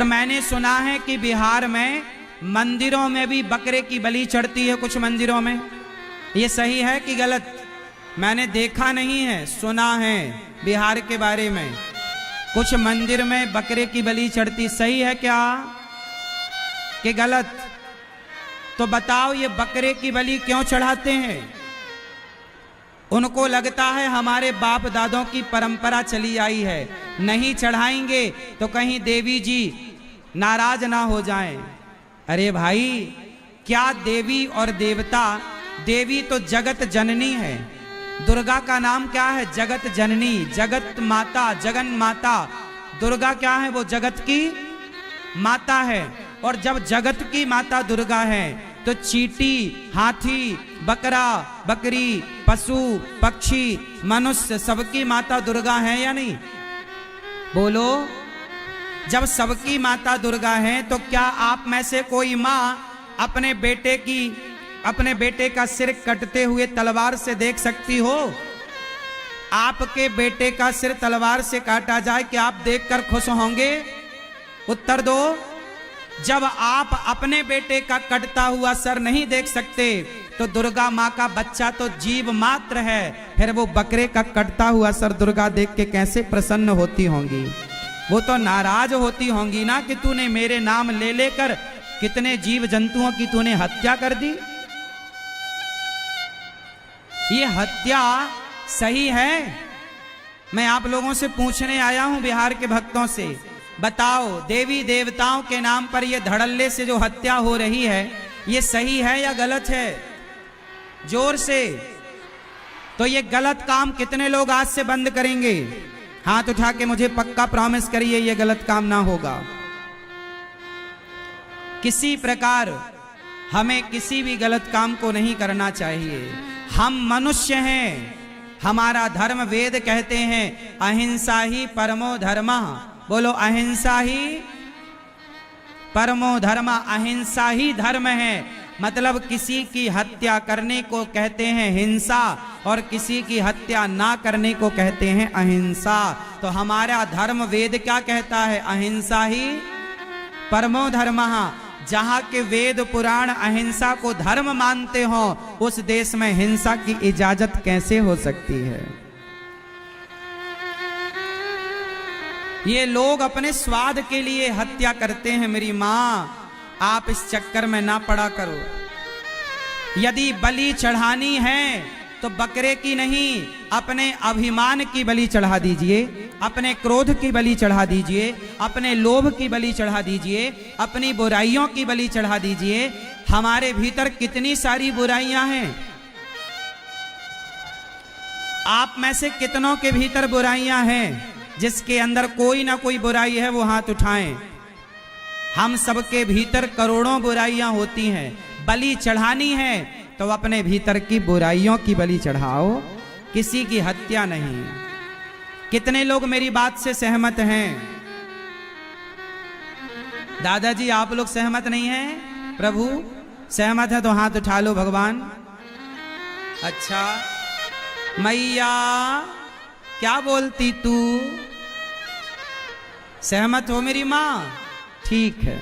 तो मैंने सुना है कि बिहार में मंदिरों में भी बकरे की बलि चढ़ती है, कुछ मंदिरों में। ये सही है कि गलत? मैंने देखा नहीं है, सुना है बिहार के बारे में, कुछ मंदिर में बकरे की बलि चढ़ती। सही है क्या कि गलत? तो बताओ ये बकरे की बलि क्यों चढ़ाते हैं? उनको लगता है हमारे बाप दादों की परंपरा चली आई है, नहीं चढ़ाएंगे तो कहीं देवी जी नाराज ना हो जाएं। अरे भाई, क्या देवी और देवता? देवी तो जगत जननी है। दुर्गा का नाम क्या है? जगत जननी, जगत माता, जगन माता। दुर्गा क्या है? वो जगत की माता है। और जब जगत की माता दुर्गा है तो चींटी, हाथी, बकरा, बकरी, पशु, पक्षी, मनुष्य, सबकी माता दुर्गा है या नहीं? बोलो। जब सबकी माता दुर्गा है तो क्या आप में से कोई माँ अपने बेटे का सिर कटते हुए तलवार से देख सकती हो? आपके बेटे का सिर तलवार से काटा जाए, क्या आप देखकर खुश होंगे? उत्तर दो। जब आप अपने बेटे का कटता हुआ सर नहीं देख सकते तो दुर्गा माँ का बच्चा तो जीव मात्र है, फिर वो बकरे का कटता हुआ सर दुर्गा देख के कैसे प्रसन्न होती होंगी? वो तो नाराज होती होंगी ना कि तूने मेरे नाम ले लेकर कितने जीव जंतुओं की तूने हत्या कर दी। ये हत्या सही है? मैं आप लोगों से पूछने आया हूं, बिहार के भक्तों से, बताओ देवी देवताओं के नाम पर ये धड़ल्ले से जो हत्या हो रही है, ये सही है या गलत है? जोर से। तो ये गलत काम कितने लोग आज से बंद करेंगे? हाथ उठा के मुझे पक्का प्रॉमिस करिए ये गलत काम ना होगा। किसी प्रकार हमें किसी भी गलत काम को नहीं करना चाहिए। हम मनुष्य हैं, हमारा धर्म वेद कहते हैं अहिंसा ही परमो धर्मः। बोलो, अहिंसा ही परमो धर्म। अहिंसा ही धर्म है, मतलब किसी की हत्या करने को कहते हैं हिंसा और किसी की हत्या ना करने को कहते हैं अहिंसा। तो हमारा धर्म वेद क्या कहता है? अहिंसा ही परमो धर्मः। जहां के वेद पुराण अहिंसा को धर्म मानते हो, उस देश में हिंसा की इजाजत कैसे हो सकती है? ये लोग अपने स्वाद के लिए हत्या करते हैं। मेरी मां, आप इस चक्कर में ना पड़ा करो। यदि बलि चढ़ानी है तो बकरे की नहीं, अपने अभिमान की बलि चढ़ा दीजिए, अपने क्रोध की बलि चढ़ा दीजिए, अपने लोभ की बलि चढ़ा दीजिए, अपनी बुराइयों की बलि चढ़ा दीजिए। हमारे भीतर कितनी सारी बुराइयां हैं। आप में से कितनों के भीतर बुराइयां हैं? जिसके अंदर कोई ना कोई बुराई है वो हाथ उठाएं। हम सबके भीतर करोड़ों बुराइयां होती हैं। बलि चढ़ानी है तो अपने भीतर की बुराइयों की बलि चढ़ाओ, किसी की हत्या नहीं। कितने लोग मेरी बात से सहमत हैं? दादाजी आप लोग सहमत नहीं हैं? प्रभु सहमत है तो हाथ उठा लो भगवान। अच्छा मैया क्या बोलती तू? सहमत हो मेरी मां? ठीक है,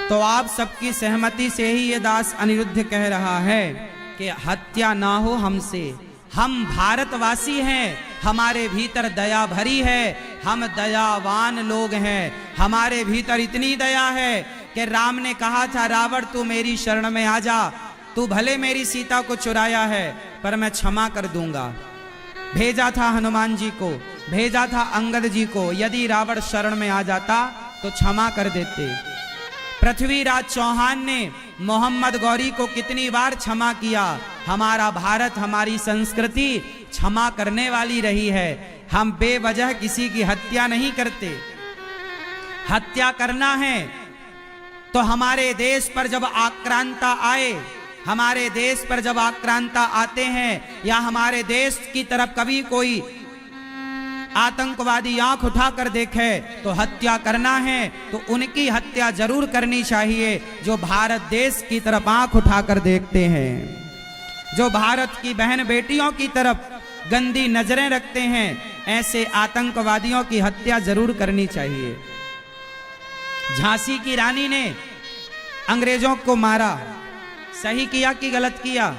तो आप सबकी सहमति से ही ये दास अनिरुद्ध कह रहा है कि हत्या ना हो हमसे। हम भारतवासी हैं, हमारे भीतर दया भरी है, हम दयावान लोग हैं। हमारे भीतर इतनी दया है कि राम ने कहा था रावण तू मेरी शरण में आ जा, तू भले मेरी सीता को चुराया है पर मैं क्षमा कर दूंगा। भेजा था हनुमान जी को, भेजा था अंगद जी को, यदि रावण शरण में आ जाता तो क्षमा कर देते। पृथ्वीराज चौहान ने मोहम्मद गौरी को कितनी बार क्षमा किया। हमारा भारत, हमारी संस्कृति क्षमा करने वाली रही है। हम बेवजह किसी की हत्या नहीं करते। हत्या करना है तो हमारे देश पर जब आक्रांता आए, हमारे देश पर जब आक्रांता आते हैं या हमारे देश की तरफ कभी कोई आतंकवादी आंख उठाकर देखे तो हत्या करना है तो उनकी हत्या जरूर करनी चाहिए जो भारत देश की तरफ आंख उठाकर देखते हैं, जो भारत की बहन बेटियों की तरफ गंदी नजरें रखते हैं। ऐसे आतंकवादियों की हत्या जरूर करनी चाहिए। झांसी की रानी ने अंग्रेजों को मारा, सही किया कि गलत किया?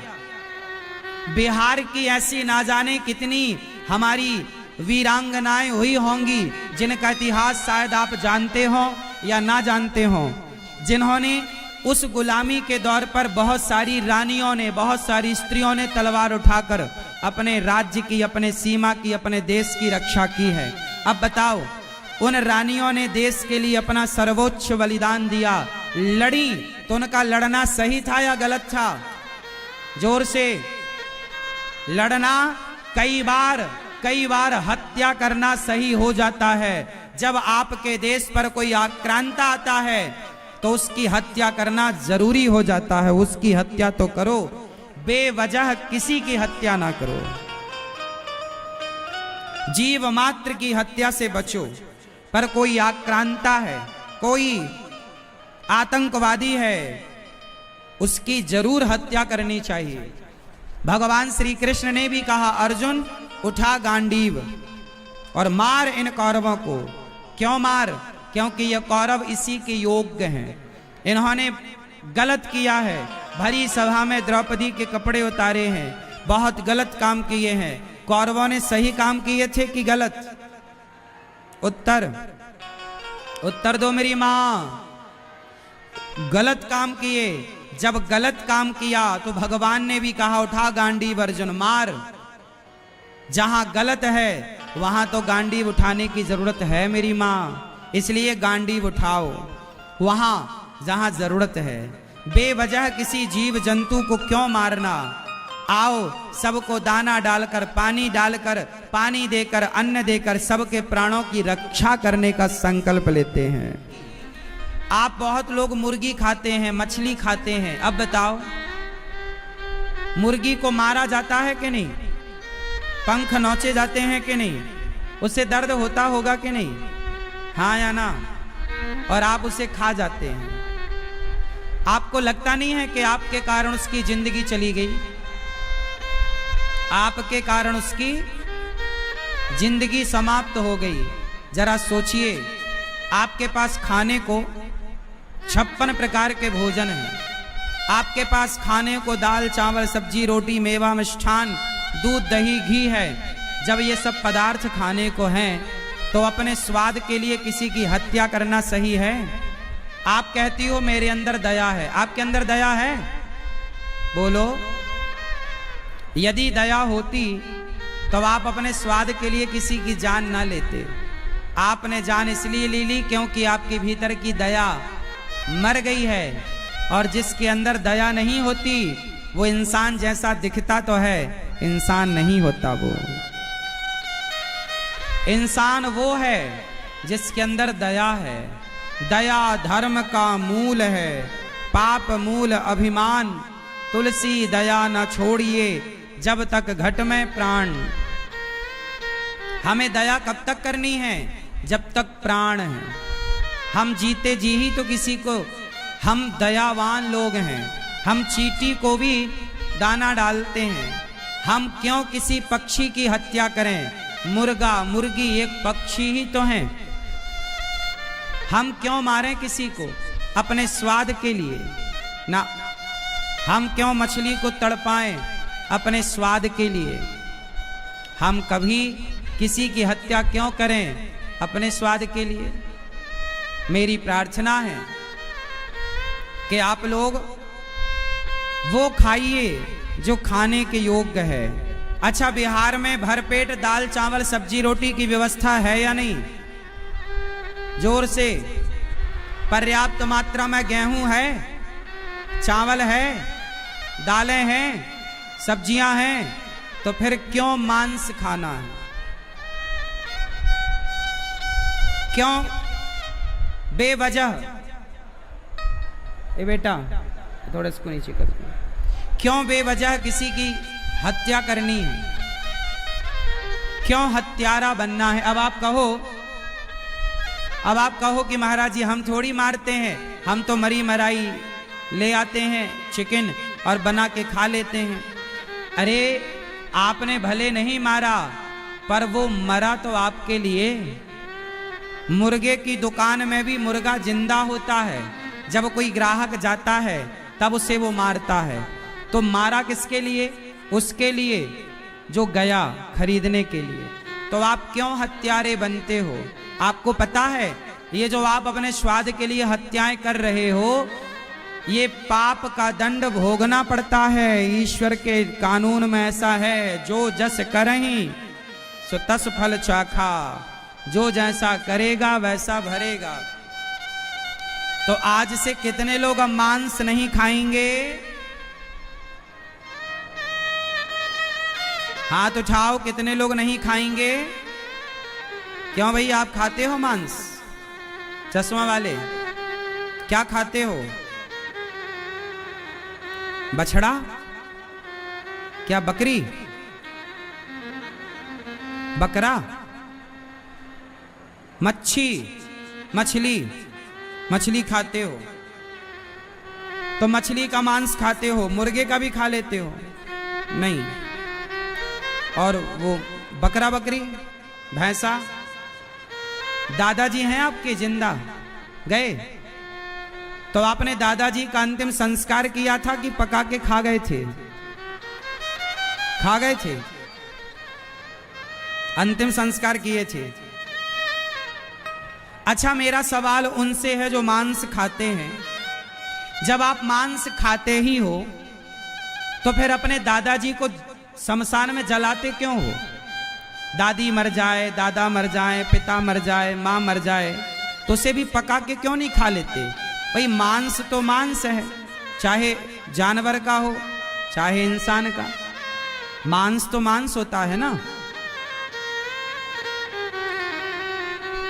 बिहार की ऐसी ना जाने कितनी हमारी वीरांगनाएं हुई होंगी जिनका इतिहास शायद आप जानते हो या ना जानते हो, जिन्होंने उस गुलामी के दौर पर बहुत सारी रानियों ने, बहुत सारी स्त्रियों ने तलवार उठाकर अपने राज्य की, अपने सीमा की, अपने देश की रक्षा की है। अब बताओ, उन रानियों ने देश के लिए अपना सर्वोच्च बलिदान दिया, लड़ी, तो उनका लड़ना सही था या गलत था? जोर से लड़ना, कई बार हत्या करना सही हो जाता है। जब आपके देश पर कोई आक्रांता आता है तो उसकी हत्या करना जरूरी हो जाता है। उसकी हत्या तो करो, बेवजह किसी की हत्या ना करो। जीव मात्र की हत्या से बचो। पर कोई आक्रांता है, कोई आतंकवादी है, उसकी जरूर हत्या करनी चाहिए। भगवान श्री कृष्ण ने भी कहा, अर्जुन उठा गांडीव और मार इन कौरवों को। क्यों मार? क्योंकि ये कौरव इसी के योग्य हैं। इन्होंने गलत किया है, भरी सभा में द्रौपदी के कपड़े उतारे हैं, बहुत गलत काम किए हैं। कौरवों ने सही काम किए थे कि गलत? उत्तर दो मेरी मां। गलत काम किए। जब गलत काम किया तो भगवान ने भी कहा, उठा गांडीव अर्जुन, मार। जहां गलत है वहां तो गांडीव उठाने की जरूरत है मेरी मां, इसलिए गांडीव उठाओ वहां जहां जरूरत है। बेवजह किसी जीव जंतु को क्यों मारना? आओ सबको दाना डालकर, पानी देकर, अन्न देकर सबके प्राणों की रक्षा करने का संकल्प लेते हैं। आप बहुत लोग मुर्गी खाते हैं, मछली खाते हैं। अब बताओ, मुर्गी को मारा जाता है कि नहीं? पंख नोचे जाते हैं कि नहीं? उससे दर्द होता होगा कि नहीं? हाँ या ना? और आप उसे खा जाते हैं। आपको लगता नहीं है कि आपके कारण उसकी जिंदगी चली गई? आपके कारण उसकी जिंदगी समाप्त हो गई। जरा सोचिए, आपके पास खाने को 56 प्रकार के भोजन हैं। आपके पास खाने को दाल, चावल, सब्जी, रोटी, मेवा, मिष्ठान, दूध, दही, घी है। जब ये सब पदार्थ खाने को हैं तो अपने स्वाद के लिए किसी की हत्या करना सही है? आप कहती हो मेरे अंदर दया है। आपके अंदर दया है? बोलो। यदि दया होती तो आप अपने स्वाद के लिए किसी की जान ना लेते। आपने जान इसलिए ले ली क्योंकि आपके भीतर की दया मर गई है। और जिसके अंदर दया नहीं होती वो इंसान जैसा दिखता तो है, इंसान नहीं होता। वो इंसान वो है जिसके अंदर दया है। दया धर्म का मूल है, पाप मूल अभिमान। तुलसी दया न छोड़िए जब तक घट में प्राण। हमें दया कब तक करनी है? जब तक प्राण है। हम जीते जी ही तो किसी को, हम दयावान लोग हैं। हम चींटी को भी दाना डालते हैं। हम क्यों किसी पक्षी की हत्या करें? मुर्गा, मुर्गी एक पक्षी ही तो हैं। हम क्यों मारें किसी को अपने स्वाद के लिए? ना। हम क्यों मछली को तड़पाएं अपने स्वाद के लिए? हम कभी किसी की हत्या क्यों करें अपने स्वाद के लिए? मेरी प्रार्थना है कि आप लोग वो खाइए जो खाने के योग्य है। अच्छा, बिहार में भरपेट दाल, चावल, सब्जी, रोटी की व्यवस्था है या नहीं? जोर से। पर्याप्त मात्रा में गेहूं है, चावल है, दालें हैं, सब्जियां हैं, तो फिर क्यों मांस खाना है? क्यों बेवजह? ए बेटा थोड़ा इसको नीचे कर दो। क्यों बेवजह किसी की हत्या करनी है? क्यों हत्यारा बनना है? अब आप कहो कि महाराज जी हम थोड़ी मारते हैं, हम तो मरी मराई ले आते हैं चिकन और बना के खा लेते हैं। अरे आपने भले नहीं मारा, पर वो मरा तो आपके लिए। मुर्गे की दुकान में भी मुर्गा जिंदा होता है, जब कोई ग्राहक जाता है तब उसे वो मारता है। तो मारा किसके लिए? उसके लिए जो गया खरीदने के लिए। तो आप क्यों हत्यारे बनते हो? आपको पता है ये जो आप अपने स्वाद के लिए हत्याएं कर रहे हो, ये पाप का दंड भोगना पड़ता है। ईश्वर के कानून में ऐसा है, जो जस करहीं सो तस फल चाखा, जो जैसा करेगा वैसा भरेगा। तो आज से कितने लोग अब मांस नहीं खाएंगे? हाथ उठाओ, कितने लोग नहीं खाएंगे? क्यों भाई, आप खाते हो मांस? चश्मा वाले क्या खाते हो? बछड़ा? क्या बकरी? बकरा? मछली खाते हो? तो मछली का मांस खाते हो, मुर्गे का भी खा लेते हो? नहीं। और वो बकरा बकरी भैंसा? दादाजी हैं आपके जिंदा, गए? तो आपने दादाजी का अंतिम संस्कार किया था कि पका के खा गए थे? खा गए थे, अंतिम संस्कार किए थे। अच्छा, मेरा सवाल उनसे है जो मांस खाते हैं। जब आप मांस खाते ही हो तो फिर अपने दादाजी को शमशान में जलाते क्यों हो? दादी मर जाए, दादा मर जाए, पिता मर जाए, माँ मर जाए, तो उसे भी पका के क्यों नहीं खा लेते? भाई मांस तो मांस है, चाहे जानवर का हो चाहे इंसान का, मांस तो मांस होता है ना।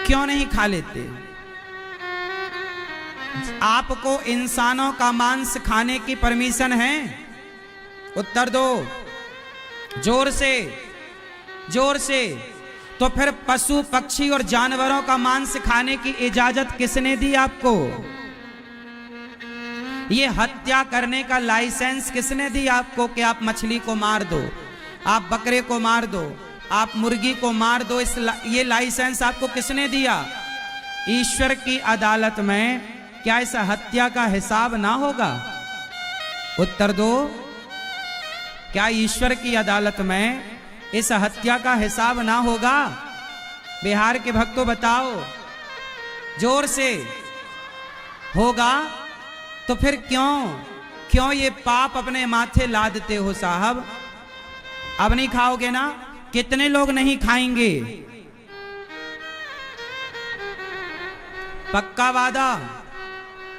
क्यों नहीं खा लेते? आपको इंसानों का मांस खाने की परमिशन है? उत्तर दो जोर से, जोर से। तो फिर पशु पक्षी और जानवरों का मांस खाने की इजाजत किसने दी आपको? ये हत्या करने का लाइसेंस किसने दी आपको कि आप मछली को मार दो, आप बकरे को मार दो, आप मुर्गी को मार दो? ये लाइसेंस आपको किसने दिया? ईश्वर की अदालत में क्या इस हत्या का हिसाब ना होगा? उत्तर दो। क्या ईश्वर की अदालत में इस हत्या का हिसाब ना होगा? बिहार के भक्तों बताओ जोर से। होगा तो फिर क्यों ये पाप अपने माथे लादते हो साहब? अब नहीं खाओगे ना? कितने लोग नहीं खाएंगे? पक्का वादा?